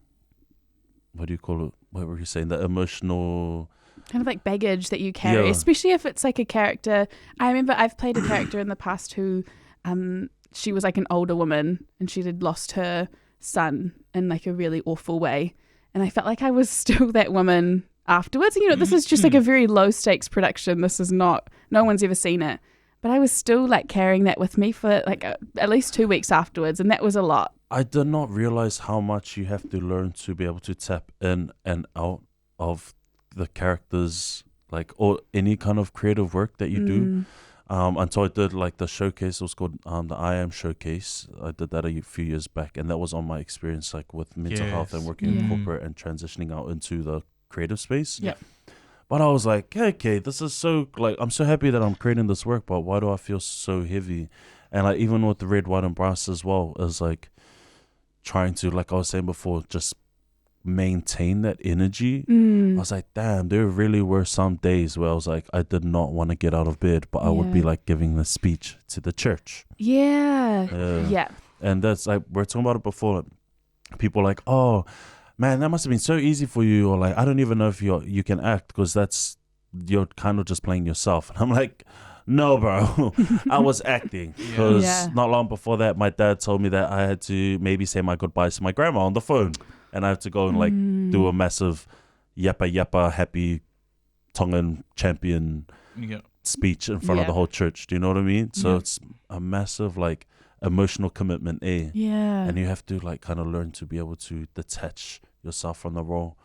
what do you call it? What were you saying? The emotional. Kind of like baggage that you carry, Yeah. especially if it's like a character. I remember I've played a character in the past who, she was like an older woman and she had lost her son in like a really awful way. And I felt like I was still that woman afterwards. This is just like a very low stakes production. This is no one's ever seen it. But I was still like carrying that with me for like at least 2 weeks afterwards. And that was a lot. I did not realize how much you have to learn to be able to tap in and out of the characters, like, or any kind of creative work that you do. Until I did like the showcase. It was called the I Am Showcase. I did that a few years back, and that was on my experience like with mental health and working in Yeah. corporate and transitioning out into the creative space. Yeah. But I was like, okay, this is so, like, I'm so happy that I'm creating this work, but why do I feel so heavy? And like even with the red, white, and brass as well, is like trying to, like I was saying before, just maintain that energy. I was like, damn, there really were some days where I was like, I did not want to get out of bed, but I would be like giving the speech to the church. Yeah. And that's like, we're talking about it before. People are like, oh man, that must have been so easy for you, or like, I don't even know if you can act, because you're kind of just playing yourself. And I'm like, no, bro, I was acting, because not long before that, my dad told me that I had to maybe say my goodbyes to my grandma on the phone, and I have to go and like do a massive yappa happy Tongan champion speech in front of the whole church. Do you know what I mean? So it's a massive like emotional commitment, and you have to like kind of learn to be able to detach yourself from the role.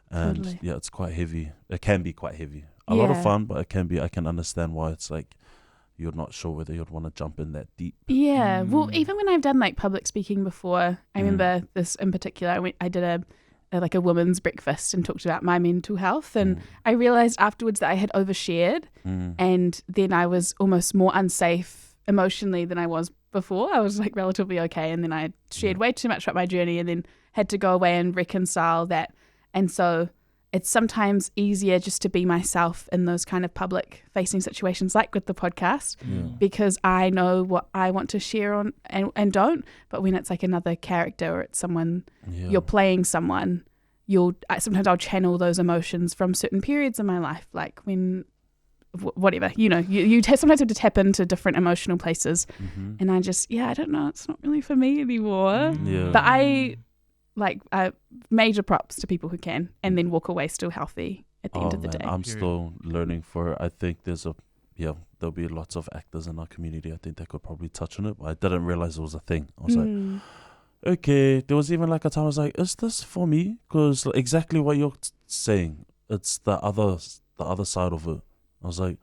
And it's quite heavy. It can be quite heavy. A lot of fun, but it can be. I can understand why it's like you're not sure whether you'd want to jump in that deep. Yeah. Well, even when I've done like public speaking before, I remember this in particular. I did a women's breakfast and talked about my mental health, and I realized afterwards that I had overshared, and then I was almost more unsafe emotionally than I was before. I was like relatively okay, and then I shared way too much about my journey, and then had to go away and reconcile that. And so it's sometimes easier just to be myself in those kind of public facing situations, like with the podcast, because I know what I want to share on and don't. But when it's like another character, or it's someone, you're playing someone, sometimes I'll channel those emotions from certain periods in my life, like when whatever, you sometimes have to tap into different emotional places. And I just, I don't know, it's not really for me anymore. But I major props to people who can, and then walk away still healthy at the end of the day. I'm still learning for it. I think there'll be lots of actors in our community. I think they could probably touch on it, but I didn't realize it was a thing. I was like, okay, there was even like a time I was like, is this for me? Because exactly what you're saying, it's the other side of it. I was like,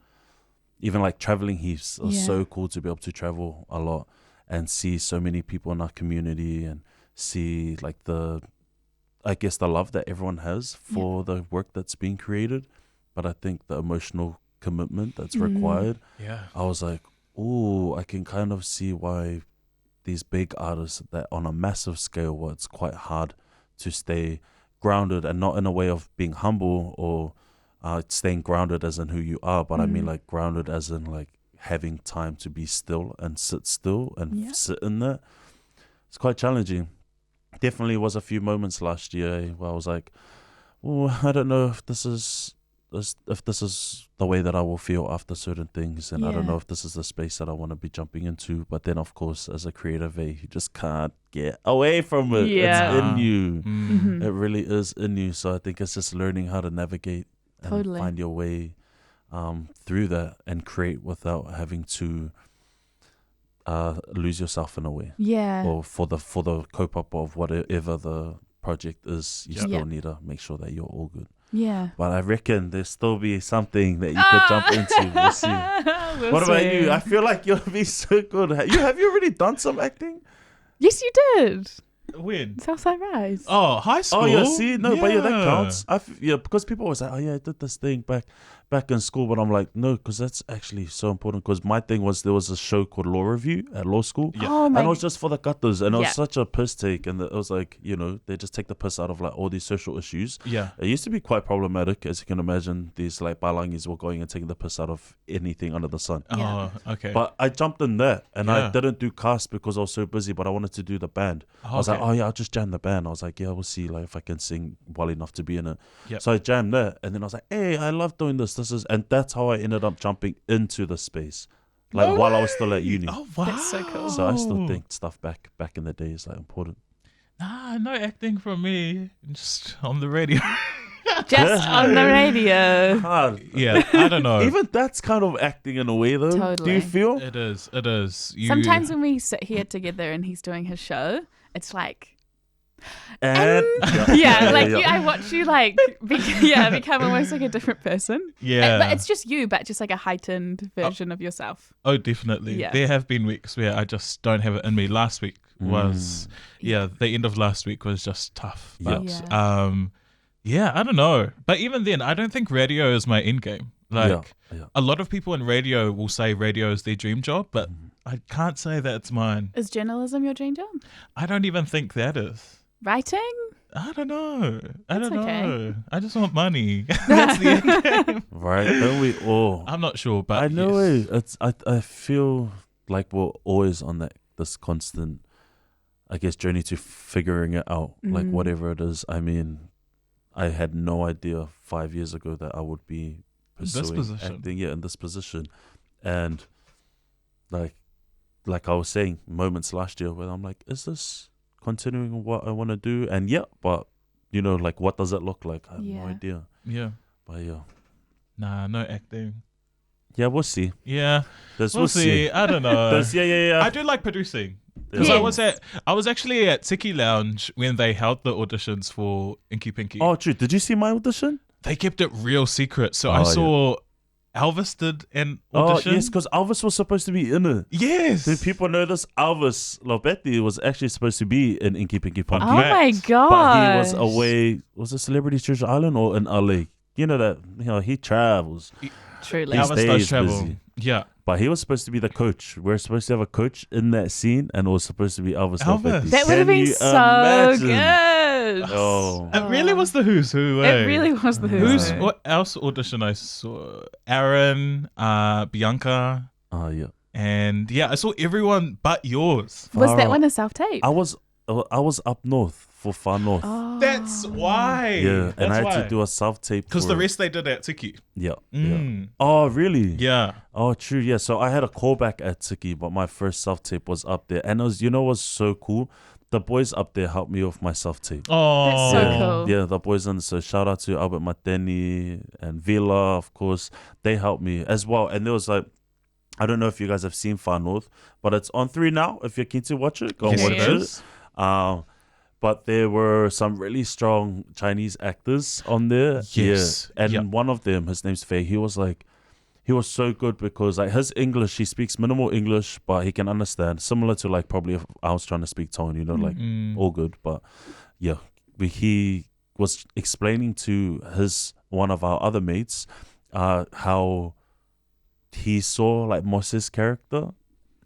even like traveling heaps, it was so cool to be able to travel a lot and see so many people in our community, and see like the love that everyone has for the work that's being created. But I think the emotional commitment that's required, I was like, oh, I can kind of see why these big artists that on a massive scale, where it's quite hard to stay grounded, and not in a way of being humble or staying grounded as in who you are, but I mean like grounded as in like having time to be still and sit still and sit in that. It's quite challenging. Definitely was a few moments last year where I was like, oh, I don't know if this is the way that I will feel after certain things, and I don't know if this is the space that I want to be jumping into. But then of course, as a creative, you just can't get away from it. It's in you. It really is in you. So I think it's just learning how to navigate and find your way through that and create without having to lose yourself in a way, or for the cope up of whatever the project is, you still need to make sure that you're all good. But I reckon there'll still be something that you could jump into. We'll see. What about you? I feel like you'll be so good. Have you already done some acting? Yes, you did. When? Southside Rise. Oh, high school. Oh yeah, see, no, but that counts. Because people always say, oh yeah, I did this thing back in school, but I'm like, no, because that's actually so important. Because my thing was, there was a show called Law Review at law school, and it was just for the gutters, and it was such a piss take, and it was like, they just take the piss out of like all these social issues. It used to be quite problematic, as you can imagine. These like balangis were going and taking the piss out of anything under the sun. Oh, okay. But I jumped in there, and I didn't do cast because I was so busy, but I wanted to do the band. I was like, oh yeah, I'll just jam the band. I was like, yeah, we'll see like if I can sing well enough to be in it. So I jammed there, and then I was like, hey, I love doing this. And that's how I ended up jumping into the space, like while I was still at uni. Oh wow, that's so cool. So I still think stuff back in the day is like important. Nah, no acting from me, just on the radio. Just on the radio. Yeah, I don't know. Even that's kind of acting in a way, though. Totally. Do you feel? It is. Sometimes when we sit here together and he's doing his show, it's like, and I watch you like become almost like a different person. But it's just you, but just like a heightened version of yourself. Oh, definitely. There have been weeks where I just don't have it in me. Last week was the end of last week was just tough. But I don't know. But even then, I don't think radio is my end game. Like a lot of people in radio will say radio is their dream job, but I can't say that's mine. Is journalism your dream job? I don't even think that is. Writing? I don't know. I That's don't okay. know. I just want money. That's the end game. Right? Don't we all? I'm not sure, but I know yes. it. I feel like we're always on this constant, I guess, journey to figuring it out. Like whatever it is. I mean, I had no idea 5 years ago that I would be pursuing position. acting. Yeah, in this position, and like I was saying, moments last year where I'm like, is this continuing what I want to do? And yeah, but like what does it look like? I have no idea. Yeah. But yeah. Nah, no acting. Yeah, we'll see. Yeah. We'll see. I don't know. Yeah. I do like producing. Because Yes. I was actually at Tiki Lounge when they held the auditions for Inky Pinky. Oh, true. Did you see my audition? They kept it real secret. So I Oh, saw Elvis did an audition. Oh, yes, because Elvis was supposed to be in it. Yes. Did people know this? Elvis Lopetti was actually supposed to be in Inky Pinky Ponky. Oh my god! But he was away. Was it Celebrity Treasure Island or in LA? You know that he travels. Truly. He Elvis does stays travel. busy. Yeah. But he was supposed to be the coach. We're supposed to have a coach in that scene, and it was supposed to be Elvis. Elvis. Lopetti. That would have Can been you so imagine? good. Oh. It really was the who's who. It really was the Who's who's. what else audition I saw? Aaron, Bianca, Yeah. and I saw everyone but yours. Was Far that out. one a self-tape? I was up north for Far North. Oh. That's why. Yeah, and I That's had to do a self-tape. because for the it. rest they did at Tiki. Yeah. Mm. Oh, really? Yeah. Oh, true. Yeah. So I had a callback at Tiki, but my first self-tape was up there. And it was, what's so cool? The boys up there helped me with my self-tape. Oh, That's so yeah. cool. Yeah, the boys on. So shout out to Albert Mateni and Vila, of course. They helped me as well. And there was I don't know if you guys have seen Far North, but it's on 3 now. If you're keen to watch it, go and Yes, watch it it. is. But there were some really strong Chinese actors on there. Yes. Yeah. And Yep. one of them, his name's Faye, he was so good because his English, he speaks minimal English, but he can understand. Similar to probably if I was trying to speak Tongan, all good. But yeah, he was explaining to one of our other mates how he saw Mos's character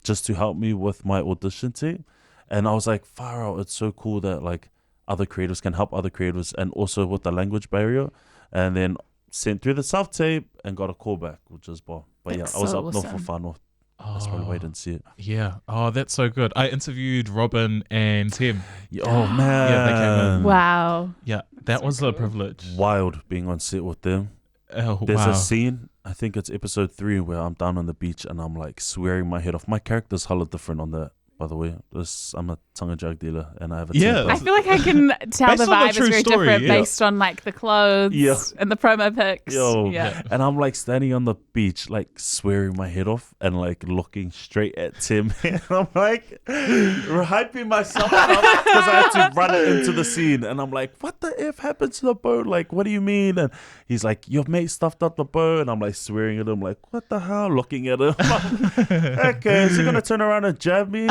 just to help me with my audition tape. And I was like, far out, it's so cool that other creators can help other creators, and also with the language barrier. And then sent through the self-tape and got a callback, which is bomb. But That's I was so up north for awesome. Far North. That's probably why I didn't see it. Yeah. Oh, that's so good. I interviewed Robin and Tim. Oh, man. Yeah, they came in. Wow. Yeah, that was a privilege. Wild being on set with them. Oh, There's wow. a scene, I think it's episode 3, where I'm down on the beach and I'm swearing my head off. My character's hella different on that, by the way. I'm a Tongan drug dealer and I have a Yeah. temper. I feel like I can tell Based the on the vibe is true very story, different yeah. based on the clothes Yeah. and the promo pics. Yo, Yeah. and I'm standing on the beach, swearing my head off and looking straight at Tim. And I'm hyping myself up because I had to run into the scene. And I'm like, what the F happened to the boat? What do you mean? And he's like, your mate stuffed up the boat. And I'm swearing at him, what the hell? Looking at him. Okay, is he going to turn around and jab me?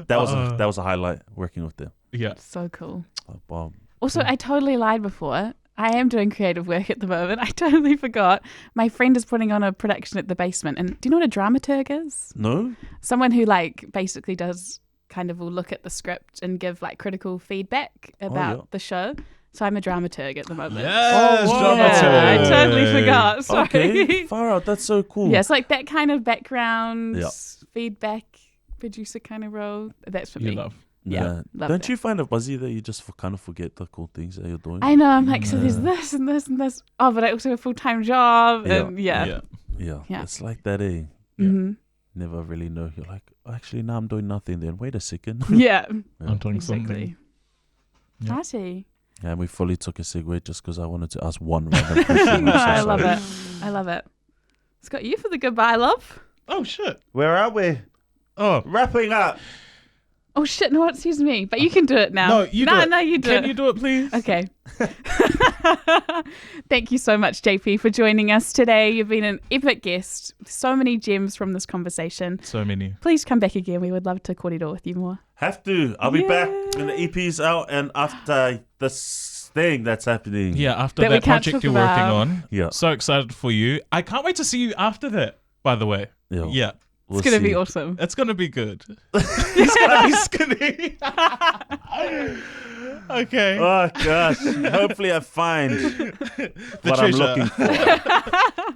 That was a highlight working with them. Yeah. So cool. Bomb. Also, I totally lied before. I am doing creative work at the moment. I totally forgot. My friend is putting on a production at the basement. And do you know what a dramaturg is? No? Someone who basically does will look at the script and give critical feedback about the show. So I'm a dramaturg at the moment. Yes, wow. dramaturg. Yeah, I totally forgot. Sorry. Okay, far out. That's so cool. Yeah, it's that kind of background Yeah. feedback producer kind of role. That's for You me. love. Yeah, love Don't it. you find it buzzy that you just kind of forget the cool things that you're doing? I know. I'm so there's this and this and this. Oh, but I also have a full-time job. Yeah. And yeah. Yeah, Yeah. it's like that, eh? Mm-hmm. Never really know. You're actually, now I'm doing nothing then. Wait a second. Yeah. I'm doing something. Exactly. Yeah. Party. Yeah, we fully took a segue just because I wanted to ask one random question. I love it. I love it. Scott, you for the goodbye, love. Oh, shit. Where are we? Oh. Wrapping up. Oh shit! No, excuse me. But you can do it now. No, you do it. No, you do Can it. you do it, please? Okay. Thank you so much, JP, for joining us today. You've been an epic guest. So many gems from this conversation. So many. Please come back again. We would love to korero with you more. Have to. I'll be Yeah. back when the EP's out and after this thing that's happening. Yeah, after That we that can't project talk you're working about. on. Yeah. So excited for you. I can't wait to see you after that, by the way. Yeah. We'll It's going to be see. awesome. It's gonna be good. He's gonna be skinny. Okay. Oh gosh. Hopefully I find The what I'm treasure. looking for.